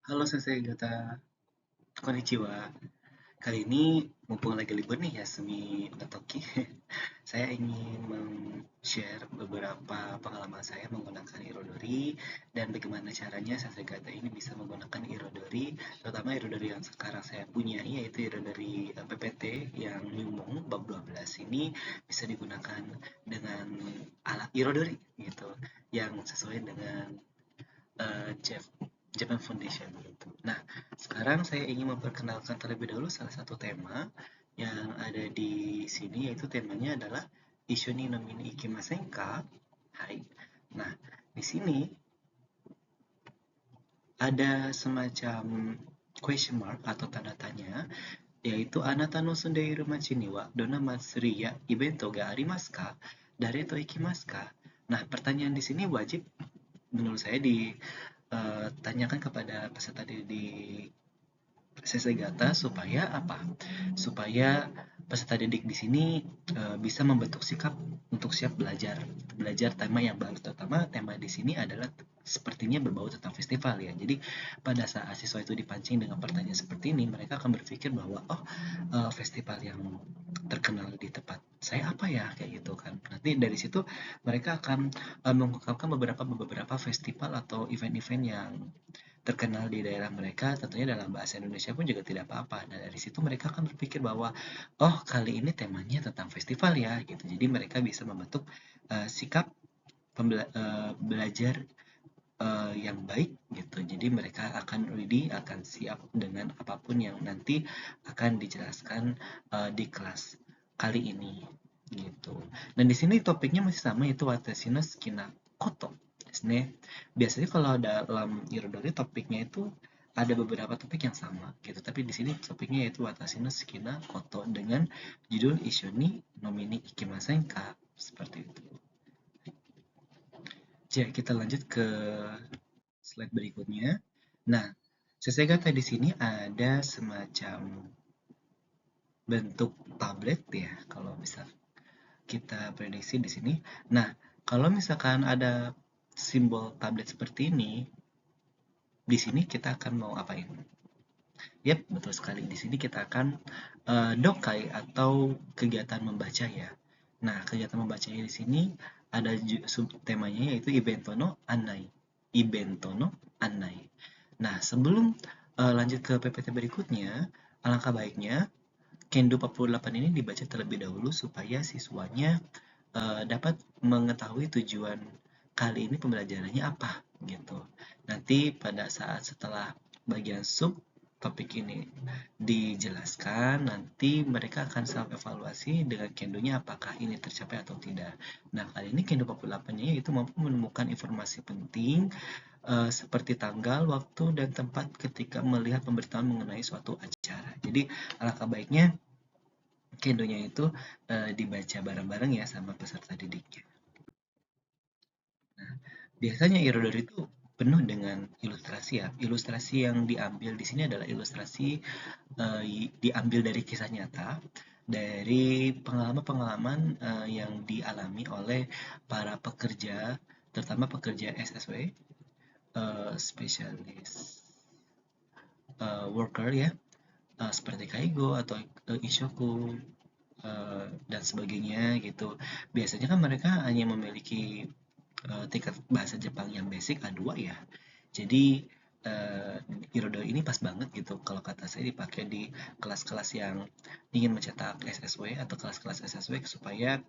Halo Sensei Gata, konnichiwa. Kali ini mumpung lagi libur nih ya semi Natoki, saya ingin share beberapa pengalaman saya menggunakan Irodori dan bagaimana caranya Sensei Gata ini bisa menggunakan Irodori, terutama Irodori yang sekarang saya punya yaitu Irodori PPT yang Nyumong bab 12 ini bisa digunakan dengan alat Irodori gitu yang sesuai dengan Jeff Japan Foundation gitu. Nah, sekarang saya ingin memperkenalkan terlebih dahulu salah satu tema yang ada di sini yaitu temanya adalah Ishoni no Mini Ikimasen ka? Hai. Nah, di sini ada semacam question mark atau tanda tanya yaitu anata no sundeiru machi ni wa dona matsuri ya ibento ga arimasu ka? Dare to ikimasu ka? Nah, pertanyaan di sini wajib menurut saya ditanyakan kepada peserta didik Sesegata supaya apa? Supaya peserta didik di sini bisa membentuk sikap untuk siap belajar, belajar tema yang baru. Terutama tema di sini adalah sepertinya berbau tentang festival ya. Jadi pada saat siswa itu dipancing dengan pertanyaan seperti ini, mereka akan berpikir bahwa oh festival yang terkenal di tempat saya apa ya kayak gitu kan. Nanti dari situ mereka akan mengungkapkan beberapa festival atau event-event yang terkenal di daerah mereka, tentunya dalam bahasa Indonesia pun juga tidak apa-apa. Dan dari situ mereka akan berpikir bahwa, oh kali ini temanya tentang festival ya, gitu. Jadi mereka bisa membentuk sikap belajar yang baik, gitu. Jadi mereka akan ready, akan siap dengan apapun yang nanti akan dijelaskan di kelas kali ini, gitu. Dan di sini topiknya masih sama, yaitu Watashi no Sukina Koto. Biasanya kalau dalam Irodori topiknya itu ada beberapa topik yang sama gitu, tapi di sini topiknya yaitu Watashi no Sukina Koto dengan judul Ishoni no Mini Ikimasen ka? Seperti itu. Jadi kita lanjut ke slide berikutnya. Nah, Sesegata di sini ada semacam bentuk tablet ya, kalau bisa kita prediksi di sini. Nah, kalau misalkan ada simbol tablet seperti ini, di sini kita akan mau apain? Yap, betul sekali. Di sini kita akan dokai atau kegiatan membaca ya. Nah, kegiatan membacanya di sini ada subtemanya yaitu Ibento no Annai. Ibento no Annai. Nah, sebelum lanjut ke PPT berikutnya, alangkah baiknya Kendo 48 ini dibaca terlebih dahulu supaya siswanya dapat mengetahui tujuan kali ini pembelajarannya apa gitu. Nanti pada saat setelah bagian sub topik ini dijelaskan, nanti mereka akan self evaluasi dengan kendonya apakah ini tercapai atau tidak. Nah, kali ini kendo 48-nya yaitu mampu menemukan informasi penting seperti tanggal, waktu, dan tempat ketika melihat pemberitahuan mengenai suatu acara. Jadi, alangkah baiknya kendonya itu dibaca bareng-bareng ya sama peserta didiknya. Nah, biasanya Irodori itu penuh dengan ilustrasi ya. Ilustrasi yang diambil di sini adalah ilustrasi diambil dari kisah nyata, dari pengalaman-pengalaman yang dialami oleh para pekerja, terutama pekerja SSW, spesialis worker ya, seperti Kaigo atau Ishoku dan sebagainya gitu. Biasanya kan mereka hanya memiliki tingkat bahasa Jepang yang basic A2 ya. Jadi uh, Irodo ini pas banget gitu kalau kata saya dipakai di kelas-kelas yang ingin mencetak SSW atau kelas-kelas SSW supaya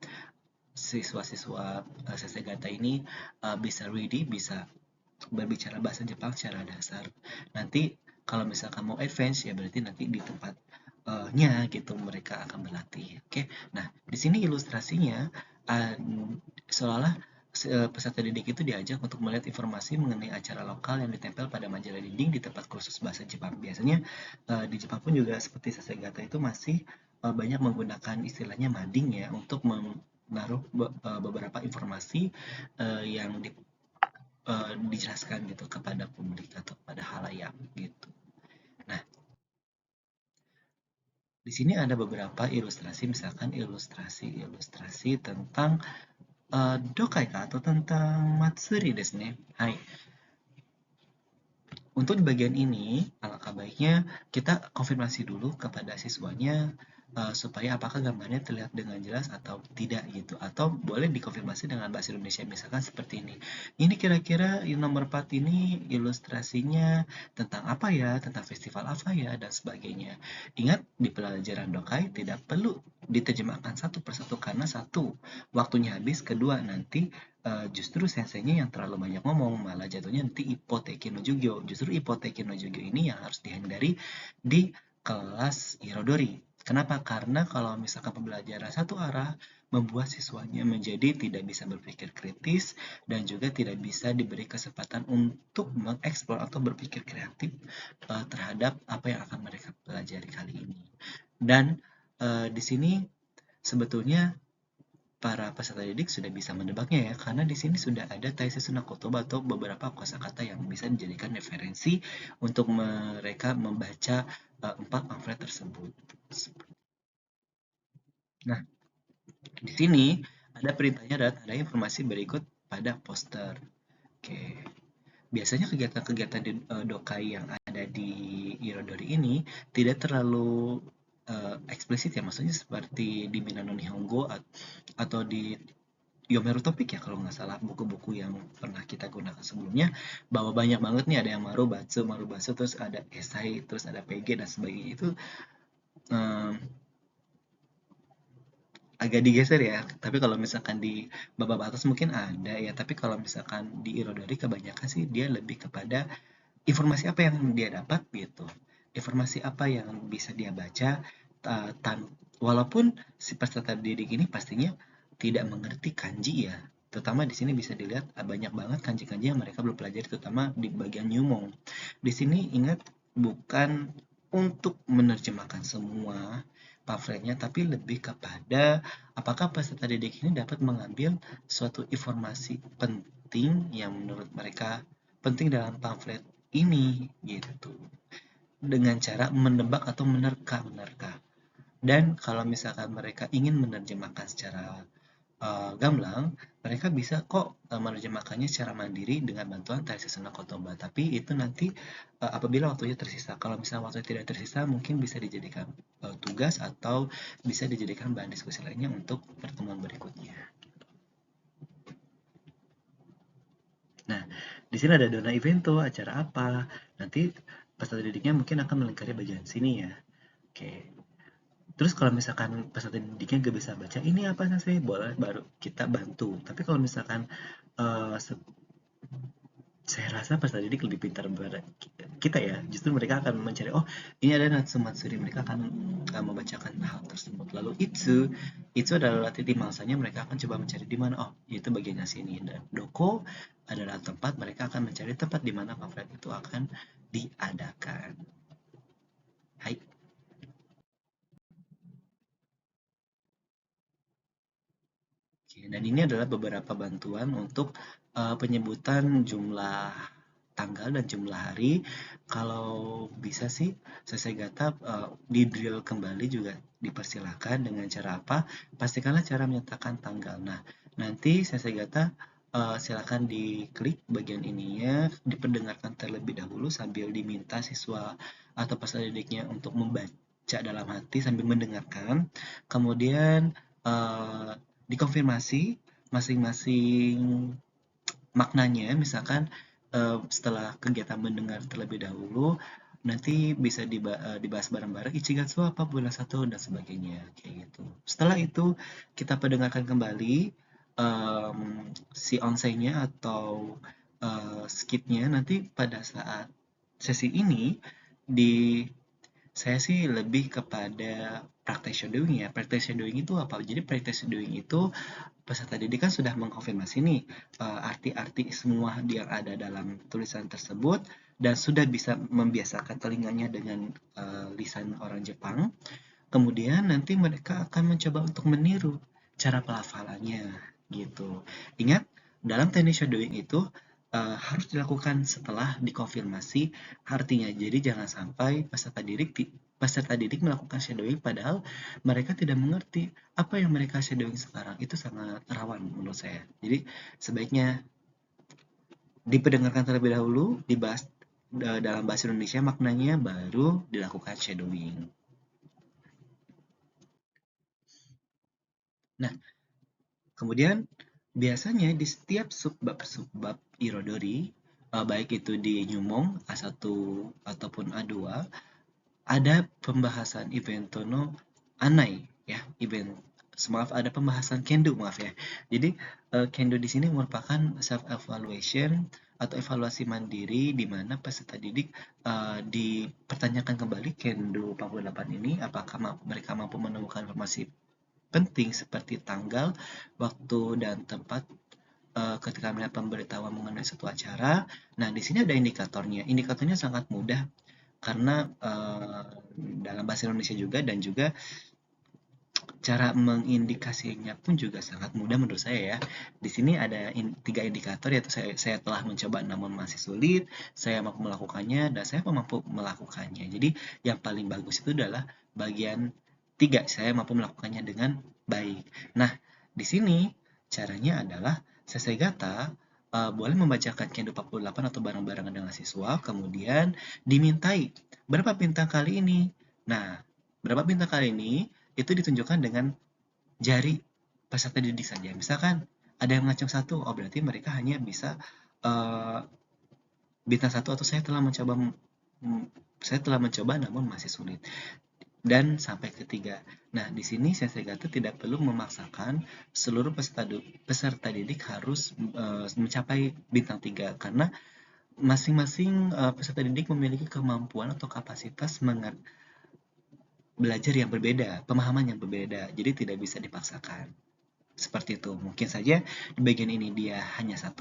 siswa-siswa Sesegata ini bisa ready, bisa berbicara bahasa Jepang secara dasar. Nanti kalau misalkan mau advance ya berarti nanti di tempat nya gitu mereka akan berlatih. Oke. Nah, di sini ilustrasinya uh, seolah-olah peserta didik itu diajak untuk melihat informasi mengenai acara lokal yang ditempel pada majalah dinding di tempat kursus bahasa Jepang. Biasanya di Jepang pun juga seperti Sasegata itu masih banyak menggunakan istilahnya mading ya untuk menaruh beberapa informasi yang dijelaskan gitu kepada publik atau kepada halayak gitu. Nah, di sini ada beberapa ilustrasi, misalkan ilustrasi tentang dokai ka atau tentang matsuri desu ne. Hai. Untuk di bagian ini, alangkah baiknya kita konfirmasi dulu kepada siswanya supaya apakah gambarnya terlihat dengan jelas atau tidak gitu. Atau boleh dikonfirmasi dengan bahasa Indonesia misalkan seperti ini. Ini kira-kira nomor 4 ini ilustrasinya tentang apa ya, tentang festival apa ya, dan sebagainya. Ingat, di pelajaran Dokai tidak perlu diterjemahkan satu persatu karena satu, waktunya habis, kedua nanti justru senseinya yang terlalu banyak ngomong malah jatuhnya nanti ipoteki no jugyo. Justru ipoteki no jugyo ini yang harus dihindari di kelas Irodori. Kenapa? Karena kalau misalkan pembelajaran satu arah membuat siswanya menjadi tidak bisa berpikir kritis dan juga tidak bisa diberi kesempatan untuk mengeksplor atau berpikir kreatif terhadap apa yang akan mereka pelajari kali ini. Dan di sini sebetulnya para peserta didik sudah bisa menebaknya ya, karena di sini sudah ada Taisei Kotoba atau beberapa kosakata yang bisa dijadikan referensi untuk mereka membaca 4 pamflet tersebut. Nah, di sini ada perintahnya dan ada informasi berikut pada poster. Oke. Biasanya kegiatan-kegiatan di Dokai yang ada di Irodori ini tidak terlalu eksplisit ya, maksudnya seperti di Minano Nihongo atau di Yomeru Topik ya kalau nggak salah, buku-buku yang pernah kita gunakan sebelumnya, bahwa banyak banget nih, ada yang Marubatsu, terus ada esai, terus ada PG dan sebagainya. Itu um, agak digeser ya, tapi kalau misalkan di bab atas mungkin ada ya, tapi kalau misalkan di Irodori kebanyakan sih dia lebih kepada informasi apa yang dia dapat gitu, informasi apa yang bisa dia baca, walaupun si peserta didik ini pastinya tidak mengerti kanji ya, terutama di sini bisa dilihat banyak banget kanji-kanji yang mereka belum pelajari, terutama di bagian nyumong. Di sini ingat, bukan untuk menerjemahkan semua pamfletnya, tapi lebih kepada apakah peserta didik ini dapat mengambil suatu informasi penting yang menurut mereka penting dalam pamflet ini gitu, dengan cara menebak atau menerka-menerka. Dan kalau misalkan mereka ingin menerjemahkan secara gamblang, mereka bisa kok menerjemahkannya secara mandiri dengan bantuan Taisei Kotoba. Tapi itu nanti apabila waktunya tersisa. Kalau misalnya waktunya tidak tersisa, mungkin bisa dijadikan tugas atau bisa dijadikan bahan diskusi lainnya untuk pertemuan berikutnya. Nah, di sini ada Dona Evento, acara apa? Nanti peserta didiknya mungkin akan melingkari bagian sini ya. Oke. Terus kalau misalkan peserta didiknya gak bisa baca, ini apa sih? Boleh baru kita bantu. Tapi kalau misalkan uh, saya rasa peserta didik lebih pintar daripada kita ya. Justru mereka akan mencari, oh ini ada Natsu Matsuri, mereka akan membacakan hal tersebut. Lalu itu adalah titik masanya, mereka akan coba mencari di mana. Oh, itu bagiannya sini. Dan Doko adalah tempat mereka akan mencari tempat di mana pamflet itu akan diadakan. Hai. Oke, dan ini adalah beberapa bantuan untuk penyebutan jumlah tanggal dan jumlah hari. Kalau bisa sih, Sesegata di drill kembali juga dipersilakan dengan cara apa? Pastikanlah cara menyatakan tanggal. Nah, nanti Sesegata silakan diklik bagian ininya, diperdengarkan terlebih dahulu sambil diminta siswa atau peserta didiknya untuk membaca dalam hati sambil mendengarkan. Kemudian eh, dikonfirmasi masing-masing maknanya, misalkan setelah kegiatan mendengar terlebih dahulu nanti bisa dibahas bareng-bareng Ichigatsu apa bulan satu dan sebagainya kayak gitu. Setelah itu kita perdengarkan kembali si onsei-nya atau skitnya nanti pada saat sesi ini di saya sih lebih kepada praktek shadowing ya. Praktek shadowing itu apa? Jadi praktek shadowing itu peserta didik kan sudah mengkonfirmasi nih arti-arti semua yang ada dalam tulisan tersebut dan sudah bisa membiasakan telinganya dengan lisan orang Jepang. Kemudian nanti mereka akan mencoba untuk meniru cara pelafalannya gitu. Ingat, dalam teknik shadowing itu harus dilakukan setelah dikonfirmasi artinya. Jadi jangan sampai peserta didik melakukan shadowing padahal mereka tidak mengerti apa yang mereka shadowing sekarang. Itu sangat rawan menurut saya. Jadi sebaiknya diperdengarkan terlebih dahulu, dibahas dalam bahasa Indonesia maknanya baru dilakukan shadowing. Nah, kemudian biasanya di setiap subbab irodori, baik itu di Nyumong A1 ataupun A2, ada pembahasan event tono anai ya, event maaf ada pembahasan kendo maaf ya. Jadi kendo di sini merupakan self evaluation atau evaluasi mandiri di mana peserta didik dipertanyakan kembali kendo 48 ini apakah mereka mampu menemukan informasi penting seperti tanggal, waktu dan tempat ketika melihat pemberitahuan mengenai suatu acara. Nah, di sini ada indikatornya. Indikatornya sangat mudah karena dalam bahasa Indonesia juga dan juga cara mengindikasinya pun juga sangat mudah menurut saya ya. Di sini ada 3 indikator yaitu saya telah mencoba namun masih sulit, saya mampu melakukannya, dan saya mampu melakukannya. Jadi yang paling bagus itu adalah bagian 3, saya mampu melakukannya dengan baik. Nah, di sini caranya adalah Sesegata boleh membacakan Kendo 48 atau bareng-barengan dengan siswa, kemudian dimintai berapa bintang kali ini. Nah, berapa bintang kali ini itu ditunjukkan dengan jari peserta didik saja. Misalkan ada yang ngacung 1, oh berarti mereka hanya bisa uh, bintang 1 atau saya telah mencoba namun masih sulit. Dan sampai ketiga. Nah, di sini Senseigato tidak perlu memaksakan seluruh peserta didik harus mencapai bintang 3 karena masing-masing peserta didik memiliki kemampuan atau kapasitas belajar yang berbeda, pemahaman yang berbeda, jadi tidak bisa dipaksakan. Seperti itu. Mungkin saja di bagian ini dia hanya 1,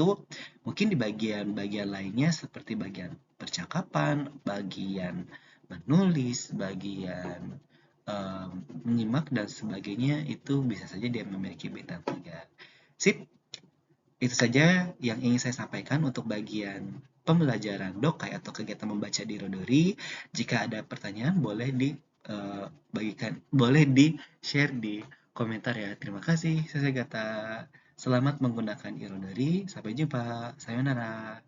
mungkin di bagian-bagian lainnya seperti bagian percakapan, bagian menulis, bagian um, menyimak dan sebagainya itu bisa saja dia memiliki bintang 3. Sip, itu saja yang ingin saya sampaikan untuk bagian pembelajaran dokai atau kegiatan membaca di Rodori. Jika ada pertanyaan boleh dibagikan, boleh di-share di komentar ya. Terima kasih, saya Gata. Selamat menggunakan Irodori. Sampai jumpa. Sayonara.